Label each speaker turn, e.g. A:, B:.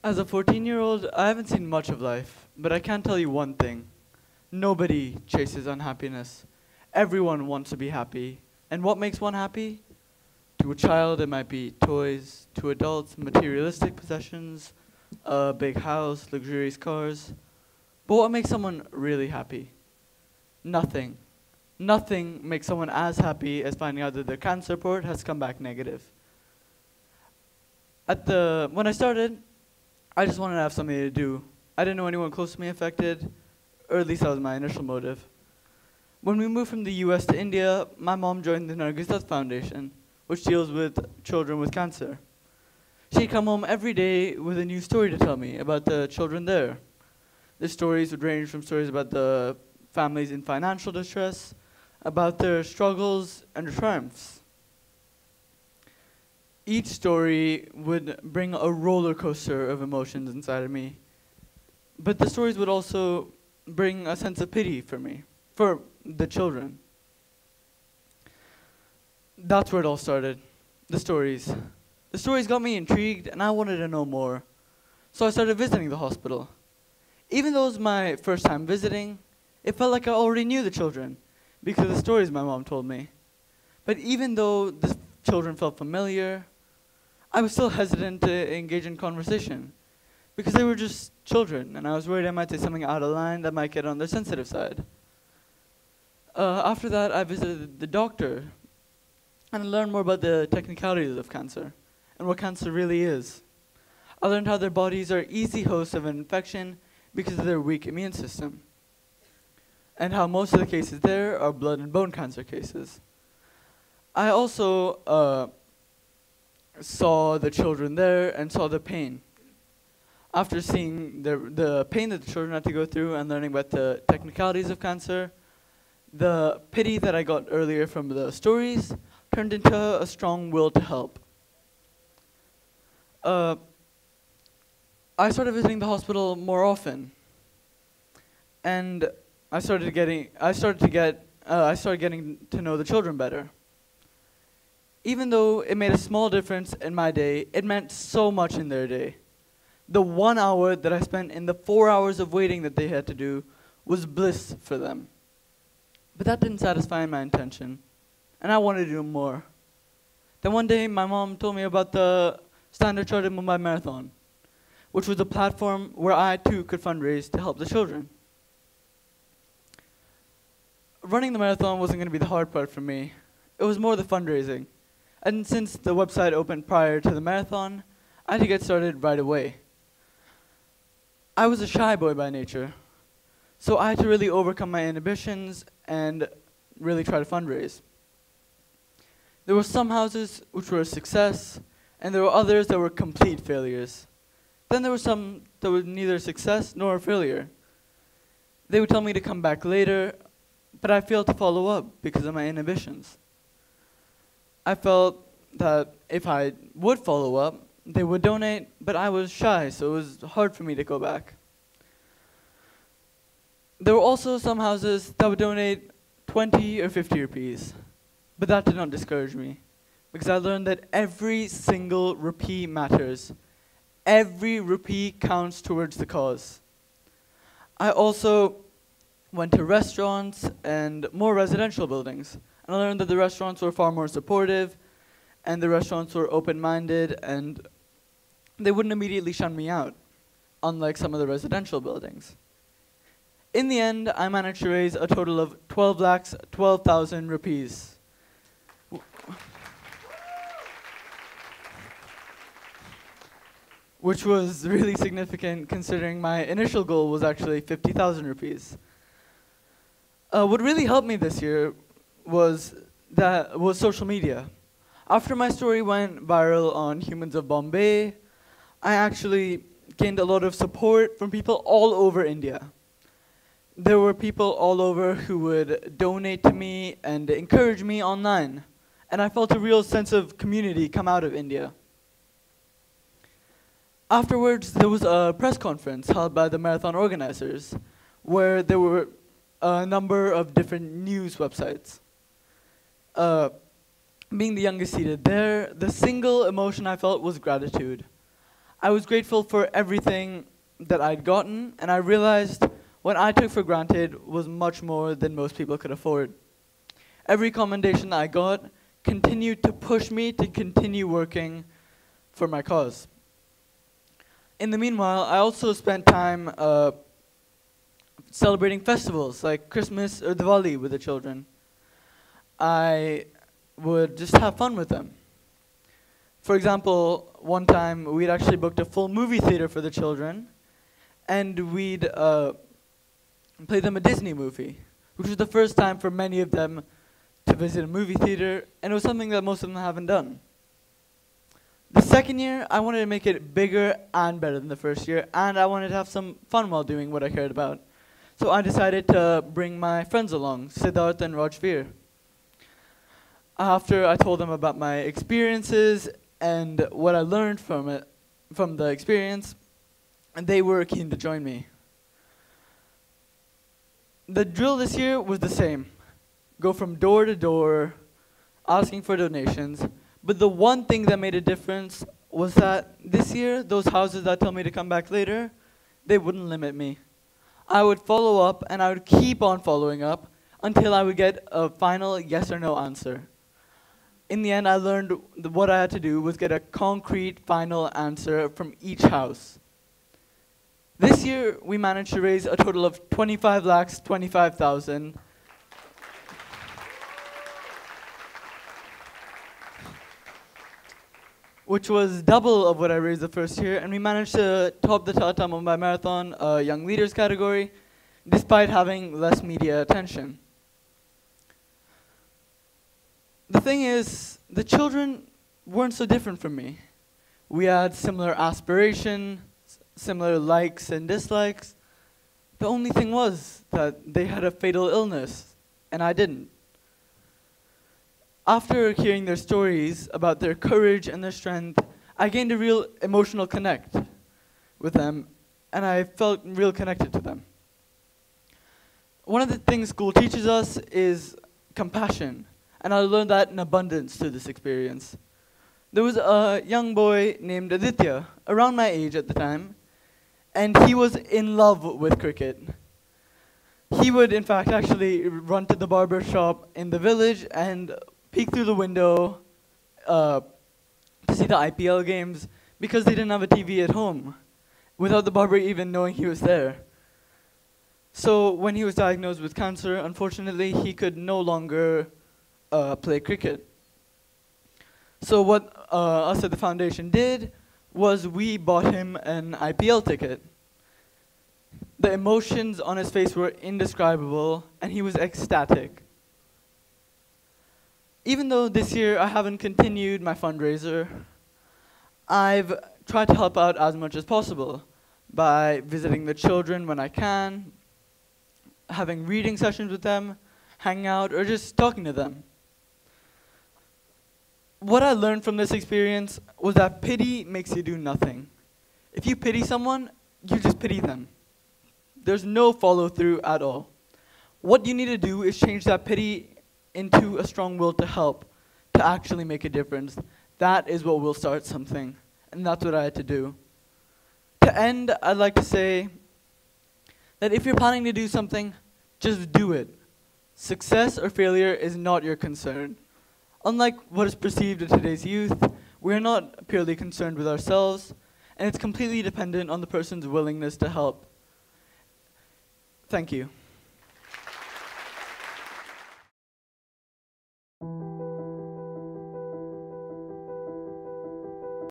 A: As a 14-year-old, I haven't seen much of life, but I can tell you one thing. Nobody chases unhappiness. Everyone wants to be happy. And what makes one happy? To a child, it might be toys. To adults, materialistic possessions, a big house, luxurious cars. But what makes someone really happy? Nothing. Nothing makes someone as happy as finding out that their cancer report has come back negative. When I started, I just wanted to have something to do. I didn't know anyone close to me affected, or at least that was my initial motive. When we moved from the US to India, my mom joined the Nargis Dutt Foundation, which deals with children with cancer. She'd come home every day with a new story to tell me about the children there. The stories would range from stories about the families in financial distress, about their struggles and their triumphs. Each story would bring a roller coaster of emotions inside of me. But the stories would also bring a sense of pity for me, for the children. That's where it all started, the stories. The stories got me intrigued and I wanted to know more. So I started visiting the hospital. Even though it was my first time visiting, it felt like I already knew the children because of the stories my mom told me. But even though the children felt familiar, I was still hesitant to engage in conversation because they were just children and I was worried I might say something out of line that might get on their sensitive side. After that, I visited the doctor and learned more about the technicalities of cancer and what cancer really is. I learned how their bodies are easy hosts of an infection because of their weak immune system, and how most of the cases there are blood and bone cancer cases. I also saw the children there and saw the pain. After seeing the pain that the children had to go through and learning about the technicalities of cancer, the pity that I got earlier from the stories turned into a strong will to help. I started visiting the hospital more often, and I started getting to know the children better. Even though it made a small difference in my day, it meant so much in their day. The 1 hour that I spent in the 4 hours of waiting that they had to do was bliss for them. But that didn't satisfy my intention, and I wanted to do more. Then one day, my mom told me about the Standard Chartered Mumbai Marathon, which was a platform where I too could fundraise to help the children. Running the marathon wasn't going to be the hard part for me. It was more the fundraising. And since the website opened prior to the marathon, I had to get started right away. I was a shy boy by nature, so I had to really overcome my inhibitions and really try to fundraise. There were some houses which were a success, and there were others that were complete failures. Then there were some that were neither a success nor a failure. They would tell me to come back later, but I failed to follow up because of my inhibitions. I felt that if I would follow up, they would donate, but I was shy, so it was hard for me to go back. There were also some houses that would donate 20 or 50 rupees, but that did not discourage me, because I learned that every single rupee matters. Every rupee counts towards the cause. I also went to restaurants and more residential buildings, and I learned that the restaurants were far more supportive, and the restaurants were open-minded, and they wouldn't immediately shun me out, unlike some of the residential buildings. In the end, I managed to raise a total of 12,12,000 rupees. Which was really significant considering my initial goal was actually 50,000 rupees. What really helped me this year was social media. After my story went viral on Humans of Bombay, I actually gained a lot of support from people all over India. There were people all over who would donate to me and encourage me online, and I felt a real sense of community come out of India. Afterwards, there was a press conference held by the marathon organizers, where there were a number of different news websites. Being the youngest seated there, the single emotion I felt was gratitude. I was grateful for everything that I'd gotten, and I realized what I took for granted was much more than most people could afford. Every commendation I got continued to push me to continue working for my cause. In the meanwhile, I also spent time celebrating festivals like Christmas or Diwali with the children. I would just have fun with them. For example, one time we'd actually booked a full movie theater for the children, and we'd play them a Disney movie, which was the first time for many of them to visit a movie theater, and it was something that most of them haven't done. The second year, I wanted to make it bigger and better than the first year, and I wanted to have some fun while doing what I cared about. So I decided to bring my friends along, Siddharth and Rajveer. After I told them about my experiences and what I learned from the experience, and they were keen to join me. The drill this year was the same. Go from door to door, asking for donations. But the one thing that made a difference was that this year, those houses that tell me to come back later, they wouldn't limit me. I would follow up, and I would keep on following up until I would get a final yes or no answer. In the end, I learned what I had to do was get a concrete final answer from each house. This year, we managed to raise a total of 25,25,000. Which was double of what I raised the first year, and we managed to top the Tata Mumbai Marathon Young Leaders category, despite having less media attention. The thing is, the children weren't so different from me. We had similar aspirations, similar likes and dislikes. The only thing was that they had a fatal illness, and I didn't. After hearing their stories about their courage and their strength, I gained a real emotional connect with them, and I felt real connected to them. One of the things school teaches us is compassion, and I learned that in abundance through this experience. There was a young boy named Aditya, around my age at the time, and he was in love with cricket. He would, in fact, actually run to the barber shop in the village and peek through the window to see the IPL games because they didn't have a TV at home, without the barber even knowing he was there. So when he was diagnosed with cancer, unfortunately, he could no longer play cricket. So what us at the foundation did was we bought him an IPL ticket. The emotions on his face were indescribable, and he was ecstatic. Even though this year I haven't continued my fundraiser, I've tried to help out as much as possible by visiting the children when I can, having reading sessions with them, hanging out, or just talking to them. What I learned from this experience was that pity makes you do nothing. If you pity someone, you just pity them. There's no follow-through at all. What you need to do is change that pity into a strong will to help, to actually make a difference. That is what will start something, and that's what I had to do. To end, I'd like to say that if you're planning to do something, just do it. Success or failure is not your concern. Unlike what is perceived in today's youth, we're not purely concerned with ourselves, and it's completely dependent on the person's willingness to help. Thank you.